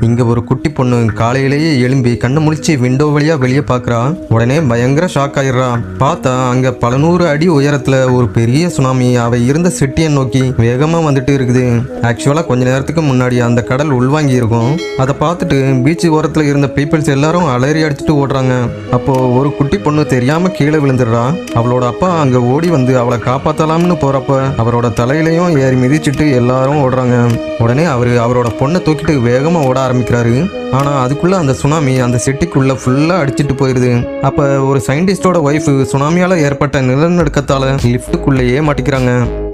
இங்க ஒரு குட்டி பொண்ணு காலையிலேயே எழும்பி கண்ணு முழிச்சு விண்டோ வழியா வெளியே பாக்குறா. உடனே பயங்கர ஷாக் ஆயிடுறா. பார்த்தா அங்க பல 100 அடி உயரத்துல ஒரு பெரிய சுனாமி அவ இருந்த சிட்டியை நோக்கி வேகமா வந்துட்டு இருக்குது. ஆக்சுவலா கொஞ்ச நேரத்துக்கு முன்னாடி அந்த கடல் உள்வாங்கி இருக்கும். அதை பார்த்துட்டு பீச் ஓரத்துல இருந்த பீப்பிள்ஸ் எல்லாரும் அலறி அடிச்சுட்டு ஓடுறாங்க. அப்போ ஒரு குட்டி பொண்ணு தெரியாம கீழே விழுந்துடுறா. அவளோட அப்பா அங்க ஓடி வந்து அவளை காப்பாத்தலாம்னு போறப்ப அவரோட தலையிலையும் ஏறி மிதிச்சுட்டு எல்லாரும் ஓடுறாங்க. உடனே அவரோட பொண்ணை தூக்கிட்டு வேகமா ஓட ஆரம்பிக்கிறாரு. ஆனா அதுக்குள்ள அந்த சுனாமி அந்த சிட்டிக்குள்ள ஃபுல்லா அடிச்சிட்டு போயிருது. அப்ப ஒரு சயின்டிஸ்டோட ஒய்ஃப் சுனாமியால ஏற்பட்ட நிலநடுக்கத்தால லிஃப்ட்டுக்குள்ளேயே மாட்டிக்கிறாங்க.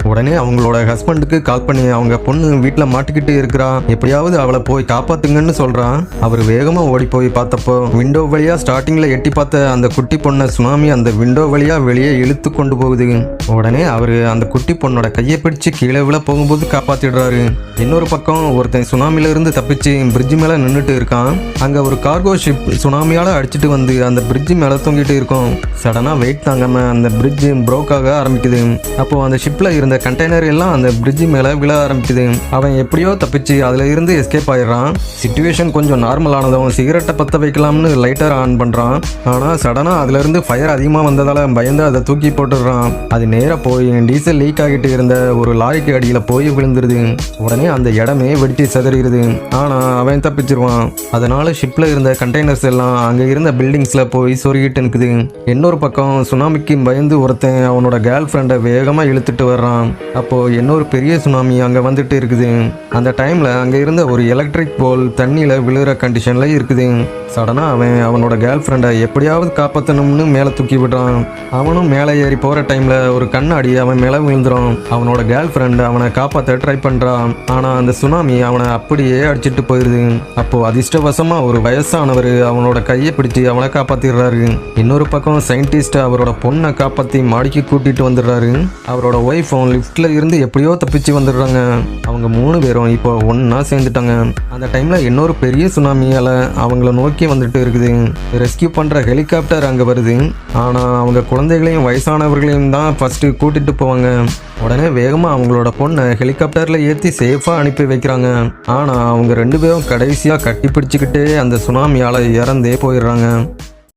உடனே அவங்களோட ஹஸ்பண்டுக்கு கால் பண்ணி அவங்க பொண்ணு வீட்டில் மாட்டிக்கிட்டு இருக்கிறா, எப்படியாவது அவளை போய் காப்பாத்துங்கன்னு சொல்றான். அவர் வேகமா ஓடி போய் பார்த்தப்போ விண்டோ வழியா ஸ்டார்டிங்ல எட்டி பார்த்த அந்த குட்டி பொண்ணை சுனாமி அந்த விண்டோ வழியா வெளியே இழுத்து கொண்டு போகுது. உடனே அவரு அந்த குட்டி பொண்ணோட கையை பிடிச்சு கீழே விழ போகும்போது காப்பாத்திடுறாரு. இன்னொரு பக்கம் ஒருத்தன் சுனாமில இருந்து தப்பிச்சு பிரிட்ஜ் மேல நின்றுட்டு இருக்கான். அங்க ஒரு கார்கோ ஷிப் சுனாமியால அடிச்சுட்டு வந்து அந்த பிரிட்ஜ் மேல தொங்கிட்டு இருக்கும். சடனா வெயிட் தாங்காம அந்த பிரிட்ஜ் ப்ரோக் ஆக ஆரம்பிக்குது. அப்போ அந்த ஷிப்ல இருந்த கண்டெய்னர் எல்லாம் அந்த பிரிட்ஜ் மேல விழ ஆரம்பிக்குது. அவன் எப்படியோ தப்பிச்சு அதுல இருந்து எஸ்கேப் ஆயிடுறான். சிச்சுவேஷன் கொஞ்சம் நார்மல் ஆனதும் சிகரெட்டை பத்த வைக்கலாம்னு லைட்டர் ஆன் பண்றான். ஆனா சடனா அதுல இருந்து ஃபயர் அதிகமா வந்ததால பயந்து அதை தூக்கி போட்டுடுறான். அது நேரா போய் டீசல் லீக் ஆகிட்டு இருந்த ஒரு லாரிக்கு அடியில போய் விழுந்துருது. உடனே அந்த இடமே வெடிச்சு சிதறிடுது. ஆனா அவன் தப்பிச்சிருவான். அதனால ஷிப்ல இருந்த கண்டெய்னர்ஸ் எல்லாம் அங்க இருந்த பில்டிங்ஸ்ல போய் சொருகிட்டு நிக்குது. இன்னொரு பக்கம் சுனாமிக்கு பயந்து ஒருத்தன் அவனோட கேர்ள் ஃப்ரெண்டை வேகமா இழுத்துட்டு வர்றான். அப்போ இன்னொரு பெரிய சுனாமி அங்க வந்துட்டு இருக்குது. அந்த டைம்ல அங்க இருந்த ஒரு எலக்ட்ரிக் போல் தண்ணியில விழுற கண்டிஷன்ல இருக்குது. சடனா அவனோட கேர்ள் ஃப்ரெண்டை எப்படியாவது காப்பாற்றணும்னு மேலே தூக்கி விடுறான். அவனும் மேலே ஏறி போற டைம்ல ஒரு கண்ணாடி அவன் மேலே விழுந்துடும். அவனோட கேர்ள் ஃப்ரெண்ட் அவனை காப்பாற்ற ட்ரை பண்றான். ஆனா அந்த சுனாமி அவனை அப்படியே அடிச்சிட்டு போயிருது. அப்போ அதிர்ஷ்டவசமா ஒரு வயசானவர் அவனோட கையை பிடிச்சி அவனை காப்பாத்திடுறாரு. இன்னொரு பக்கம் சயின்டிஸ்ட் அவரோட பொண்ணை காப்பாத்தி மாடிக்கு கூட்டிட்டு வந்துடுறாரு. அவரோட ஒய்ஃபும் லிஃப்ட்ல இருந்து எப்படியோ தப்பிச்சு வந்துடுறாங்க. அவங்க 3 பேரும் இப்போ ஒன்னா சேர்ந்துட்டாங்க. அந்த டைம்ல இன்னொரு பெரிய சுனாமியால அவங்கள நோக்கி வந்துட்டு இருக்குது. ரெஸ்கியூ பண்ற ஹெலிகாப்டர் அங்க வருது. ஆனா அவங்க குழந்தைகளையும் வயசானவர்களையும் தான் ஃபர்ஸ்ட் கூட்டிட்டு போவாங்க. உடனே வேகமா அவங்களோட பொண்ணை ஹெலிகாப்டர்ல ஏற்றி சேஃபா அனுப்பி வைக்கிறாங்க. ஆனா அவங்க 2 பேரும் கடைசியா கட்டி பிடிச்சுக்கிட்டே அந்த சுனாமியால இறந்தே போயிடுறாங்க.